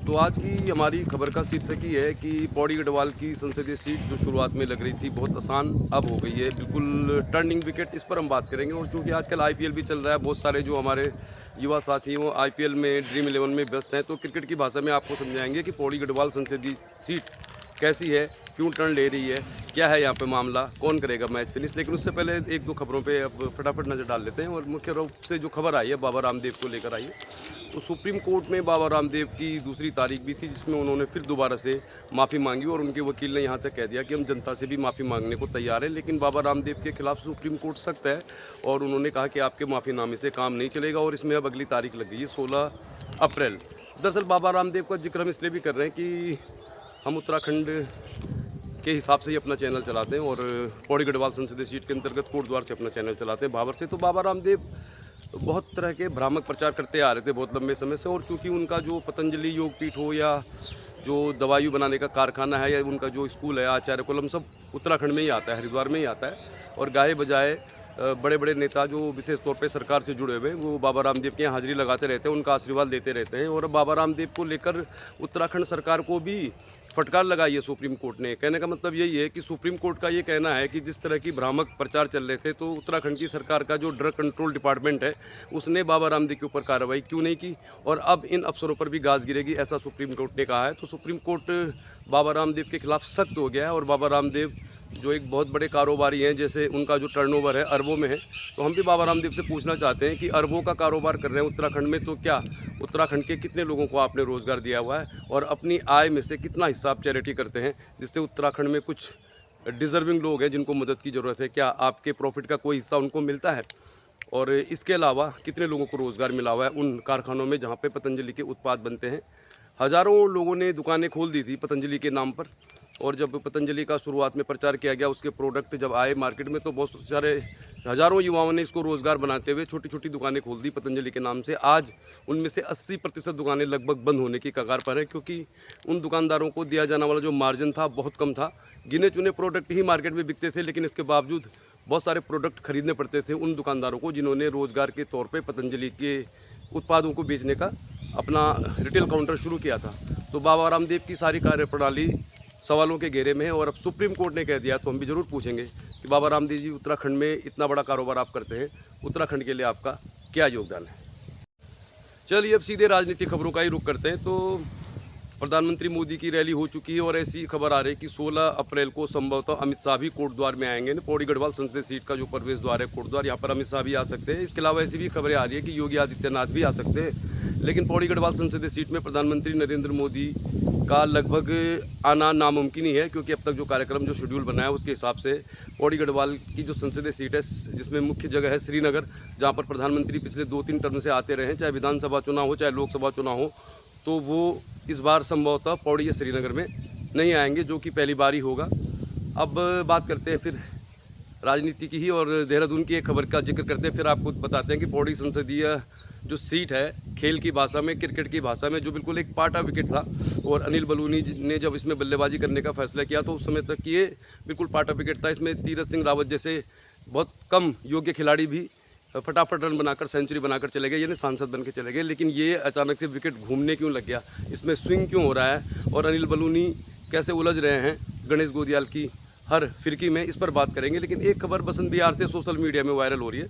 तो आज की हमारी खबर का शीर्षक ही है कि पौड़ी गढ़वाल की संसदीय सीट जो शुरुआत में लग रही थी बहुत आसान अब हो गई है, बिल्कुल टर्निंग विकेट। इस पर हम बात करेंगे। और चूंकि आजकल आईपीएल भी चल रहा है, बहुत सारे जो हमारे युवा साथी हैं वो आईपीएल में ड्रीम 11 में व्यस्त हैं, तो क्रिकेट की भाषा में आपको समझाएंगे कि पौड़ी गढ़वाल संसदीय सीट कैसी है, क्यों टर्न ले रही है, क्या है यहाँ पे मामला, कौन करेगा मैच फिनिश। लेकिन उससे पहले एक दो खबरों पे अब फटाफट नज़र डाल लेते हैं। और मुख्य रूप से जो खबर आई है बाबा रामदेव को लेकर आई है। तो सुप्रीम कोर्ट में बाबा रामदेव की दूसरी तारीख भी थी, जिसमें उन्होंने फिर दोबारा से माफ़ी मांगी। और उनके वकील ने यहाँ तक कह दिया कि हम जनता से भी माफ़ी मांगने को तैयार हैं, लेकिन बाबा रामदेव के खिलाफ सुप्रीम कोर्ट सख्त है। और उन्होंने कहा कि आपके माफ़ीनामे से काम नहीं चलेगा। और इसमें अब अगली तारीख लग गई है 16 अप्रैल। दरअसल बाबा रामदेव का जिक्र हम इसलिए भी कर रहे हैं कि हम उत्तराखंड के हिसाब से ही अपना चैनल चलाते हैं और पौड़ी गढ़वाल संसदीय सीट के अंतर्गत कोटद्वार से अपना चैनल चलाते हैं, भावर से। तो बाबा रामदेव बहुत तरह के भ्रामक प्रचार करते आ रहे थे बहुत लंबे समय से। और चूंकि उनका जो पतंजलि योगपीठ हो या जो दवाइयों बनाने का कारखाना है या उनका जो स्कूल है आचार्य कुलम, सब उत्तराखंड में ही आता है, हरिद्वार में ही आता है। और गाए बजाए बड़े बड़े नेता जो विशेष तौर पे सरकार से जुड़े हुए वो बाबा रामदेव के यहाँ हाजिरी लगाते रहते हैं, उनका आशीर्वाद लेते रहते हैं। और बाबा रामदेव को लेकर उत्तराखंड सरकार को भी फटकार लगाई है सुप्रीम कोर्ट ने। कहने का मतलब यही है कि सुप्रीम कोर्ट का ये कहना है कि जिस तरह की भ्रामक प्रचार चल रहे थे, तो उत्तराखंड की सरकार का जो ड्रग कंट्रोल डिपार्टमेंट है उसने बाबा रामदेव के ऊपर कार्रवाई क्यों नहीं की, और अब इन अफसरों पर भी गाज गिरेगी, ऐसा सुप्रीम कोर्ट ने कहा है। तो सुप्रीम कोर्ट बाबा रामदेव के खिलाफ सख्त हो गया है। और बाबा रामदेव जो एक बहुत बड़े कारोबारी हैं, जैसे उनका जो टर्नओवर है अरबों में है, तो हम भी बाबा रामदेव से पूछना चाहते हैं कि अरबों का कारोबार कर रहे हैं उत्तराखंड में, तो क्या उत्तराखंड के कितने लोगों को आपने रोज़गार दिया हुआ है, और अपनी आय में से कितना हिस्सा आप चैरिटी करते हैं, जिससे उत्तराखंड में कुछ डिज़र्विंग लोग हैं जिनको मदद की ज़रूरत है, क्या आपके प्रॉफिट का कोई हिस्सा उनको मिलता है। और इसके अलावा कितने लोगों को रोज़गार मिला हुआ है उन कारखानों में जहाँ पे पतंजलि के उत्पाद बनते हैं। हज़ारों लोगों ने दुकानें खोल दी थी पतंजलि के नाम पर। और जब पतंजलि का शुरुआत में प्रचार किया गया, उसके प्रोडक्ट जब आए मार्केट में, तो बहुत सारे हज़ारों युवाओं ने इसको रोज़गार बनाते हुए छोटी छोटी दुकानें खोल दी पतंजलि के नाम से। आज उनमें से 80% दुकानें लगभग बंद होने की कगार पर हैं, क्योंकि उन दुकानदारों को दिया जाने वाला जो मार्जिन था बहुत कम था। गिने चुने प्रोडक्ट ही मार्केट में बिकते थे, लेकिन इसके बावजूद बहुत सारे प्रोडक्ट खरीदने पड़ते थे उन दुकानदारों को जिन्होंने रोज़गार के तौर पे पतंजलि के उत्पादों को बेचने का अपना रिटेल काउंटर शुरू किया था। तो बाबा रामदेव की सारी कार्यप्रणाली सवालों के घेरे में है। और अब सुप्रीम कोर्ट ने कह दिया, तो हम भी ज़रूर पूछेंगे कि बाबा रामदेव जी, उत्तराखंड में इतना बड़ा कारोबार आप करते हैं, उत्तराखंड के लिए आपका क्या योगदान है। चलिए अब सीधे राजनीतिक खबरों का ही रुख करते हैं। तो प्रधानमंत्री मोदी की रैली हो चुकी है और ऐसी खबर आ रही है कि 16 अप्रैल को संभवतः अमित शाह भी कोटद्वार में आएंगे। पौड़ी गढ़वाल संसदीय सीट का जो प्रवेश द्वार है कोटद्वार, यहाँ पर अमित शाह भी आ सकते हैं। इसके अलावा ऐसी भी खबरें आ रही है कि योगी आदित्यनाथ भी आ सकते हैं। लेकिन पौड़ी गढ़वाल संसदीय सीट में प्रधानमंत्री नरेंद्र मोदी का लगभग आना नामुमकिन ही है, क्योंकि अब तक जो कार्यक्रम जो शेड्यूल बना है उसके हिसाब से पौड़ी गढ़वाल की जो संसदीय सीट है, जिसमें मुख्य जगह है श्रीनगर, जहाँ पर प्रधानमंत्री पिछले 2-3 टर्म से आते रहे हैं, चाहे विधानसभा चुनाव हो चाहे लोकसभा चुनाव हो, तो वो इस बार संभवतः पौड़ी या श्रीनगर में नहीं आएंगे, जो कि पहली बार ही होगा। अब बात करते हैं फिर राजनीति की ही, और देहरादून की एक खबर का जिक्र करते हैं, फिर आपको बताते हैं कि पौड़ी संसदीय जो सीट है, खेल की भाषा में, क्रिकेट की भाषा में, जो बिल्कुल एक पाटा विकेट था। और अनिल बलूनी ने जब इसमें बल्लेबाजी करने का फैसला किया, तो उस समय तक ये बिल्कुल पाटा विकेट था। इसमें तीरथ सिंह रावत जैसे बहुत कम योग्य खिलाड़ी भी फटाफट रन बनाकर सेंचुरी बनाकर चले गए, यानी सांसद बन के चले गए। लेकिन ये अचानक से विकेट घूमने क्यों लग गया, इसमें स्विंग क्यों हो रहा है, और अनिल बलूनी कैसे उलझ रहे हैं गणेश गोदियाल की हर फिरकी में, इस पर बात करेंगे। लेकिन एक खबर बसंत बिहार से सोशल मीडिया में वायरल हो रही है,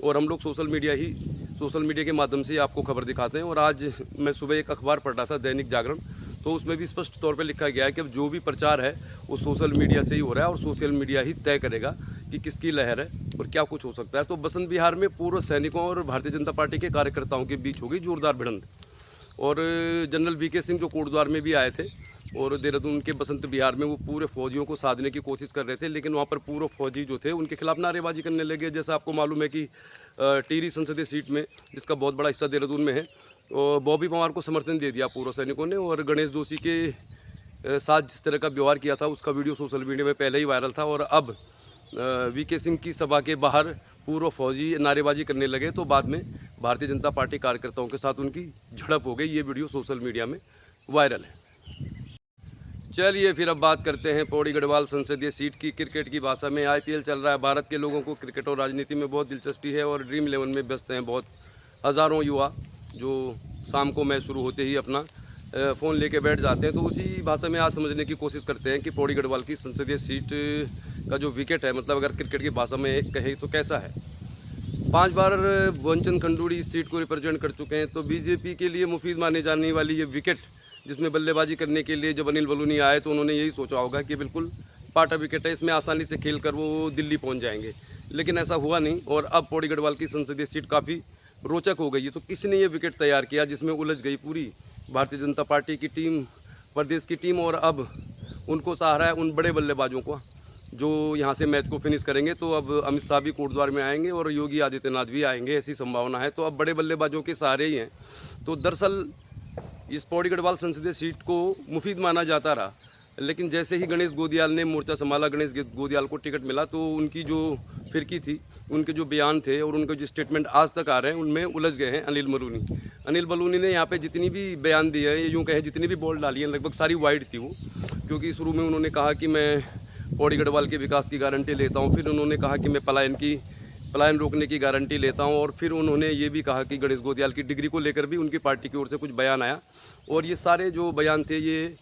और हम लोग सोशल मीडिया के माध्यम से आपको खबर दिखाते हैं। और आज मैं सुबह एक अखबार पढ़ रहा था, दैनिक जागरण, तो उसमें भी स्पष्ट तौर पर लिखा गया है कि अब जो भी प्रचार है वो सोशल मीडिया से ही हो रहा है, और सोशल मीडिया ही तय करेगा कि किसकी लहर है और क्या कुछ हो सकता है। तो बसंत बिहार में पूर्व सैनिकों और भारतीय जनता पार्टी के कार्यकर्ताओं के बीच हो गई जोरदार भिड़ंत। और जनरल वीके सिंह जो कोटद्वार में भी आए थे, और देहरादून के बसंत बिहार में वो पूरे फौजियों को साधने की कोशिश कर रहे थे, लेकिन वहाँ पर पूर्व फौजी जो थे उनके खिलाफ नारेबाजी करने लगे। जैसा आपको मालूम है कि टिहरी संसदीय सीट में, जिसका बहुत बड़ा हिस्सा देहरादून में है, और बॉबी पवार को समर्थन दे दिया पूर्व सैनिकों ने। और गणेश जोशी के साथ जिस तरह का व्यवहार किया था उसका वीडियो सोशल मीडिया में पहले ही वायरल था। और अब वीके सिंह की सभा के बाहर पूर्व फौजी नारेबाजी करने लगे, तो बाद में भारतीय जनता पार्टी कार्यकर्ताओं के साथ उनकी झड़प हो गई। ये वीडियो सोशल मीडिया में वायरल है। चलिए फिर अब बात करते हैं पौड़ी गढ़वाल संसदीय सीट की। क्रिकेट की भाषा में आईपीएल चल रहा है। भारत के लोगों को क्रिकेट और राजनीति में बहुत दिलचस्पी है, और ड्रीम 11 में व्यस्त हैं बहुत हज़ारों युवा, जो शाम को मैच शुरू होते ही अपना फ़ोन लेके बैठ जाते हैं। तो उसी भाषा में आज समझने की कोशिश करते हैं कि पौड़ी गढ़वाल की संसदीय सीट का जो विकेट है, मतलब अगर क्रिकेट की भाषा में कहें तो कैसा है। 5 बार भुवनचंद खंडूड़ी इस सीट को रिप्रेजेंट कर चुके हैं। तो बीजेपी के लिए मुफीद माने जाने वाली ये विकेट, जिसमें बल्लेबाजी करने के लिए जब अनिल बलूनी आए तो उन्होंने यही सोचा होगा कि बिल्कुल पाटा विकेट है, इसमें आसानी से खेल कर वो दिल्ली पहुंच जाएंगे। लेकिन ऐसा हुआ नहीं और अब पौड़ी गढ़वाल की संसदीय सीट काफ़ी रोचक हो गई है। तो किसने ये विकेट तैयार किया जिसमें उलझ गई पूरी भारतीय जनता पार्टी की टीम, प्रदेश की टीम, और अब उनको सहारा है उन बड़े बल्लेबाजों को जो यहाँ से मैच को फिनिश करेंगे। तो अब अमित शाह भी कोटद्वार में आएंगे और योगी आदित्यनाथ भी आएंगे, ऐसी संभावना है। तो अब बड़े बल्लेबाजों के सहारे ही हैं। तो दरअसल इस पौड़ी गढ़वाल संसदीय सीट को मुफीद माना जाता रहा, लेकिन जैसे ही गणेश गोदियाल ने मोर्चा संभाला, गणेश गोदियाल को टिकट मिला, तो उनकी जो फिरकी थी, उनके जो बयान थे और उनके जो स्टेटमेंट आज तक आ रहे हैं, उनमें उलझ गए हैं अनिल बलूनी ने यहाँ पे जितनी भी बयान दिए हैं, यूँ कहें जितनी भी बॉल डाली हैं, लगभग सारी वाइड थी वो। क्योंकि शुरू में उन्होंने कहा कि मैं पौड़ी गढ़वाल के विकास की गारंटी लेता हूँ, फिर उन्होंने कहा कि मैं पलायन रोकने की गारंटी लेता हूँ, और फिर उन्होंने ये भी कहा कि गणेश गोदियाल की डिग्री को लेकर भी उनकी पार्टी की ओर से कुछ बयान आया, और ये सारे जो बयान थे ये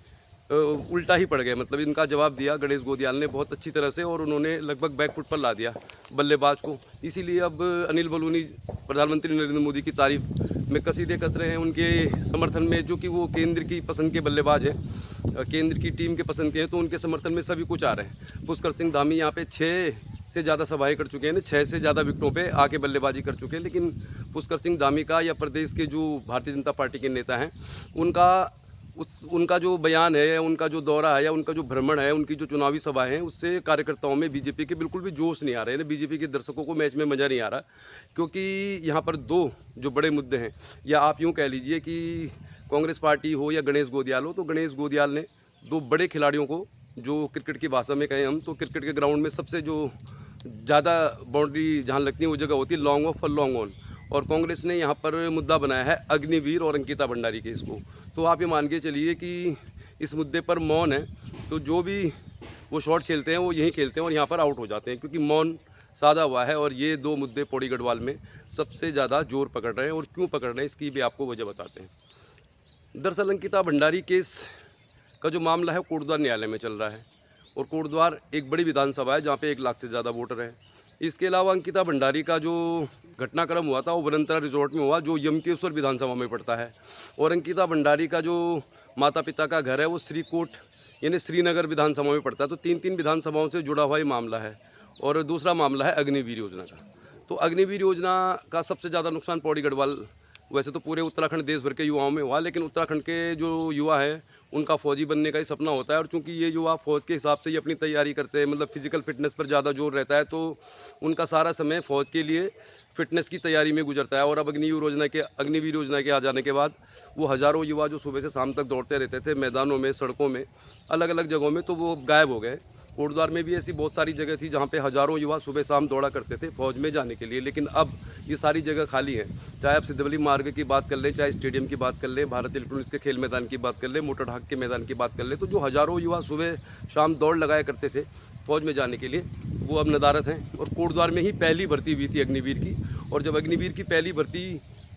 उल्टा ही पड़ गए। मतलब इनका जवाब दिया गणेश गोदियाल ने बहुत अच्छी तरह से, और उन्होंने लगभग बैकफुट पर ला दिया बल्लेबाज को। इसीलिए अब अनिल बलूनी प्रधानमंत्री नरेंद्र मोदी की तारीफ में कसीदे कस रहे हैं उनके समर्थन में, जो कि वो केंद्र की पसंद के बल्लेबाज हैं, केंद्र की टीम के पसंद के हैं। तो उनके समर्थन में सभी कुछ आ रहे हैं। पुष्कर सिंह धामी यहाँ पे 6 से ज़्यादा सभाएं कर चुके हैं, 6 से ज़्यादा विकेटों पे आके बल्लेबाजी कर चुके हैं। लेकिन पुष्कर सिंह धामी का या प्रदेश के जो भारतीय जनता पार्टी के नेता हैं, उनका जो बयान है, उनका जो दौरा है, या उनका जो भ्रमण है, उनकी जो चुनावी सभाएं हैं, उससे कार्यकर्ताओं में बीजेपी के बिल्कुल भी जोश नहीं आ रहे हैं। बीजेपी के दर्शकों को मैच में मज़ा नहीं आ रहा, क्योंकि यहाँ पर 2 जो बड़े मुद्दे हैं, या आप यूँ कह लीजिए कि कांग्रेस पार्टी हो या गणेश गोदियाल हो, तो गणेश गोदियाल ने 2 बड़े खिलाड़ियों को, जो क्रिकेट की भाषा में कहें हम तो क्रिकेट के ग्राउंड में सबसे जो ज़्यादा बाउंड्री जहाँ लगती है वो जगह होती है लॉन्ग ऑफ और लॉन्ग ऑन, और कांग्रेस ने यहाँ पर मुद्दा बनाया है अग्निवीर और अंकिता भंडारी केस को। तो आप ये मान के चलिए कि इस मुद्दे पर मौन है, तो जो भी वो शॉट खेलते हैं वो यहीं खेलते हैं और यहाँ पर आउट हो जाते हैं, क्योंकि मौन साधा हुआ है। और ये 2 मुद्दे पौड़ी गढ़वाल में सबसे ज़्यादा जोर पकड़ रहे हैं, और क्यों पकड़ रहे हैं इसकी भी आपको वजह बताते हैं। दरअसल अंकिता भंडारी केस का जो मामला है कोटद्वार न्यायालय में चल रहा है, और कोटद्वार एक बड़ी विधानसभा है जहाँ पे 1 लाख से ज़्यादा वोटर हैं। इसके अलावा अंकिता भंडारी का जो घटनाक्रम हुआ था वो वनंतरा रिजॉर्ट में हुआ, जो यमकेश्वर विधानसभा में पड़ता है, और अंकिता भंडारी का जो माता पिता का घर है वो श्रीकोट यानी श्रीनगर विधानसभा में पड़ता है। तो 3 विधानसभाओं से जुड़ा हुआ ये मामला है। और दूसरा मामला है अग्निवीर योजना का। तो अग्निवीर योजना का सबसे ज़्यादा नुकसान पौड़ी गढ़वाल, वैसे तो पूरे उत्तराखंड देश भर के युवाओं में हुआ, लेकिन उत्तराखंड के जो युवा हैं उनका फ़ौजी बनने का ही सपना होता है। और चूंकि ये युवा फ़ौज के हिसाब से ही अपनी तैयारी करते हैं, मतलब फिजिकल फिटनेस पर ज़्यादा जोर रहता है, तो उनका सारा समय फ़ौज के लिए फिटनेस की तैयारी में गुजरता है। और अब अग्निवीर योजना के आ जाने के बाद वो हज़ारों युवा जो सुबह से शाम तक दौड़ते रहते थे मैदानों में, सड़कों में, अलग अलग जगहों में, तो वो गायब हो गए। कोटद्वार में भी ऐसी बहुत सारी जगह थी जहाँ पे हज़ारों युवा सुबह शाम दौड़ा करते थे फौज में जाने के लिए, लेकिन अब ये सारी जगह खाली हैं। चाहे आप सिद्धवली मार्ग की बात कर लें, चाहे स्टेडियम की बात कर लें, भारत इलेक्ट्रॉनिक्स के खेल मैदान की बात कर लें, मोटर ढाक के मैदान की बात कर लें, तो जो हज़ारों युवा सुबह शाम दौड़ लगाया करते थे फौज में जाने के लिए, वो अब नदारत हैं। और कोटद्वार में ही पहली भर्ती हुई थी अग्निवीर की, और जब अग्निवीर की पहली भर्ती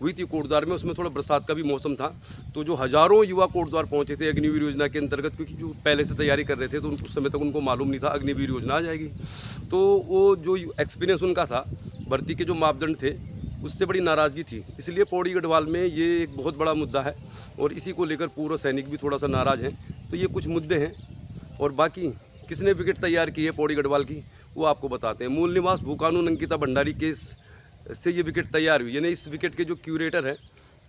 हुई थी कोटद्वार में, उसमें थोड़ा बरसात का भी मौसम था, तो जो हज़ारों युवा कोटद्वार पहुंचे थे अग्निवीर योजना के अंतर्गत, क्योंकि जो पहले से तैयारी कर रहे थे तो उस समय तक उनको मालूम नहीं था अग्निवीर योजना आ जाएगी। तो वो जो एक्सपीरियंस उनका था, भर्ती के जो मापदंड थे, उससे बड़ी नाराज़गी थी। इसलिए पौड़ी गढ़वाल में ये एक बहुत बड़ा मुद्दा है, और इसी को लेकर पूर्व सैनिक भी थोड़ा सा नाराज़ हैं। तो ये कुछ मुद्दे हैं, और बाकी किसने विकेट तैयार की है पौड़ी गढ़वाल की वो आपको बताते हैं। मूल निवास भूकानून अंकिता भंडारी केस से ये विकेट तैयार हुई, यानी इस विकेट के जो क्यूरेटर है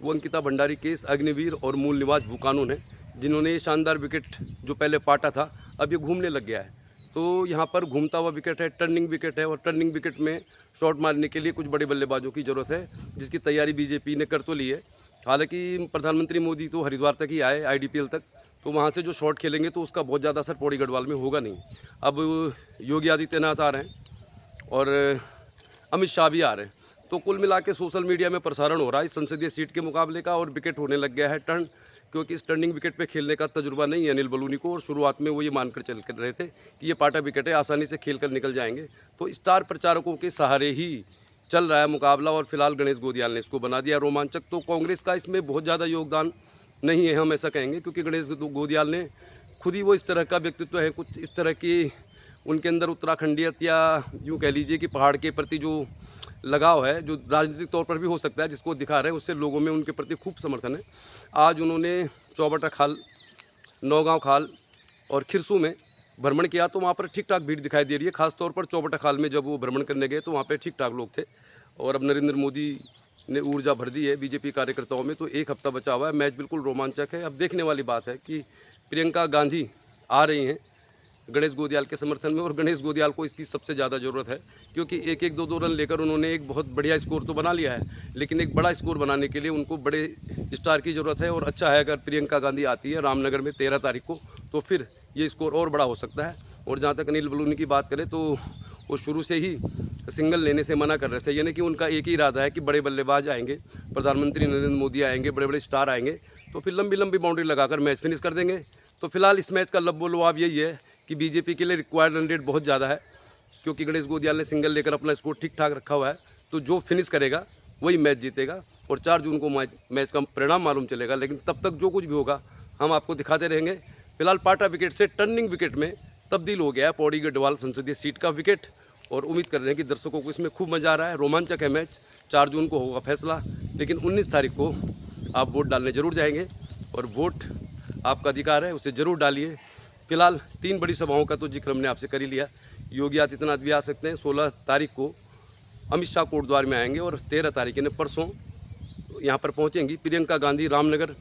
वो अंकिता भंडारी केस, अग्निवीर और मूल निवास भूकानून है, जिन्होंने ये शानदार विकेट जो पहले पाटा था अब ये घूमने लग गया है। तो यहाँ पर घूमता हुआ विकेट है, टर्निंग विकेट है, और टर्निंग विकेट में शॉट मारने के लिए कुछ बड़े बल्लेबाजों की ज़रूरत है, जिसकी तैयारी बीजेपी ने कर तो ली है। हालांकि प्रधानमंत्री मोदी तो हरिद्वार तक ही आए, IDPL तक, तो वहाँ से जो शॉट खेलेंगे तो उसका बहुत ज़्यादा असर पौड़ी गढ़वाल में होगा नहीं। अब योगी आदित्यनाथ आ रहे हैं और अमित शाह भी आ रहे हैं, तो कुल मिला के सोशल मीडिया में प्रसारण हो रहा है इस संसदीय सीट के मुकाबले का, और विकेट होने लग गया है टर्न, क्योंकि इस टर्निंग विकेट पे खेलने का तजुर्बा नहीं है अनिल बलूनी को, और शुरुआत में वो ये मानकर चल कर रहे थे कि ये पाटा विकेट है, आसानी से खेल कर निकल जाएंगे। तो स्टार प्रचारकों के सहारे ही चल रहा है मुकाबला, और फिलहाल गणेश गोदियाल ने इसको बना दिया रोमांचक। तो कांग्रेस का इसमें बहुत ज़्यादा योगदान नहीं है, हम ऐसा कहेंगे, क्योंकि गणेश गोदियाल ने खुद ही वो इस तरह का व्यक्तित्व है, कुछ इस तरह की उनके अंदर उत्तराखंडियत या यूँ कह लीजिए कि पहाड़ के प्रति जो लगाव है, जो राजनीतिक तौर पर भी हो सकता है, जिसको दिखा रहे हैं, उससे लोगों में उनके प्रति खूब समर्थन है। आज उन्होंने चौबटा खाल, नौगांव खाल और खिरसू में भ्रमण किया, तो वहाँ पर ठीक ठाक भीड़ दिखाई दे रही है। खासतौर पर चौबटा खाल में जब वो भ्रमण करने गए तो वहाँ पे ठीक ठाक लोग थे। और अब नरेंद्र मोदी ने ऊर्जा भर दी है बीजेपी कार्यकर्ताओं में, तो एक हफ्ता बचा हुआ है, मैच बिल्कुल रोमांचक है। अब देखने वाली बात है कि प्रियंका गांधी आ रही हैं गणेश गोदियाल के समर्थन में, और गणेश गोदियाल को इसकी सबसे ज़्यादा ज़रूरत है, क्योंकि एक एक दो दो रन लेकर उन्होंने एक बहुत बढ़िया स्कोर तो बना लिया है, लेकिन एक बड़ा स्कोर बनाने के लिए उनको बड़े स्टार की ज़रूरत है। और अच्छा है अगर प्रियंका गांधी आती है रामनगर में 13 तारीख को, तो फिर ये स्कोर और बड़ा हो सकता है। और जहाँ तक अनिल बलूनी की बात करें, तो वो शुरू से ही सिंगल लेने से मना कर रहे थे, यानी कि उनका एक ही इरादा है कि बड़े बल्लेबाज आएंगे, प्रधानमंत्री नरेंद्र मोदी आएंगे, बड़े बड़े स्टार आएंगे, तो फिर लंबी लंबी बाउंड्री लगाकर मैच फिनिश कर देंगे। तो फिलहाल इस मैच का लब्बो लुआब यही है कि बीजेपी के लिए रिक्वायर्ड रन रेट बहुत ज़्यादा है, क्योंकि गणेश गोदियाल ने सिंगल लेकर अपना स्कोर ठीक ठाक रखा हुआ है। तो जो फिनिश करेगा वही मैच जीतेगा, और 4 जून को मैच का परिणाम मालूम चलेगा। लेकिन तब तक जो कुछ भी होगा हम आपको दिखाते रहेंगे। फिलहाल पाटा विकेट से टर्निंग विकेट में तब्दील हो गया है पौड़ी गढ़वाल संसदीय सीट का विकेट, और उम्मीद कर रहे हैं कि दर्शकों को इसमें खूब मज़ा आ रहा है। रोमांचक है मैच। 4 जून को होगा फैसला, लेकिन 19 तारीख को आप वोट डालने ज़रूर जाएंगे, और वोट आपका अधिकार है, उसे ज़रूर डालिए। फिलहाल 3 बड़ी सभाओं का तो जिक्र हमने आपसे कर ही लिया। योगी आदित्यनाथ भी आ सकते हैं। 16 तारीख को अमित शाह कोटद्वार में आएंगे, और 13 तारीख यानी परसों यहाँ पर पहुँचेंगी प्रियंका गांधी। रामनगर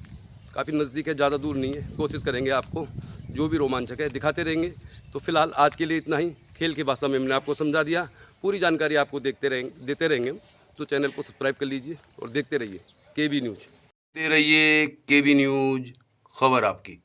काफ़ी नज़दीक है, ज़्यादा दूर नहीं है। कोशिश करेंगे आपको जो भी रोमांचक है दिखाते रहेंगे। तो फिलहाल आज के लिए इतना ही। खेल की भाषा में हमने आपको समझा दिया। पूरी जानकारी आपको देते रहेंगे, तो चैनल को सब्सक्राइब कर लीजिए और देखते रहिए केबी न्यूज़। खबर आपकी।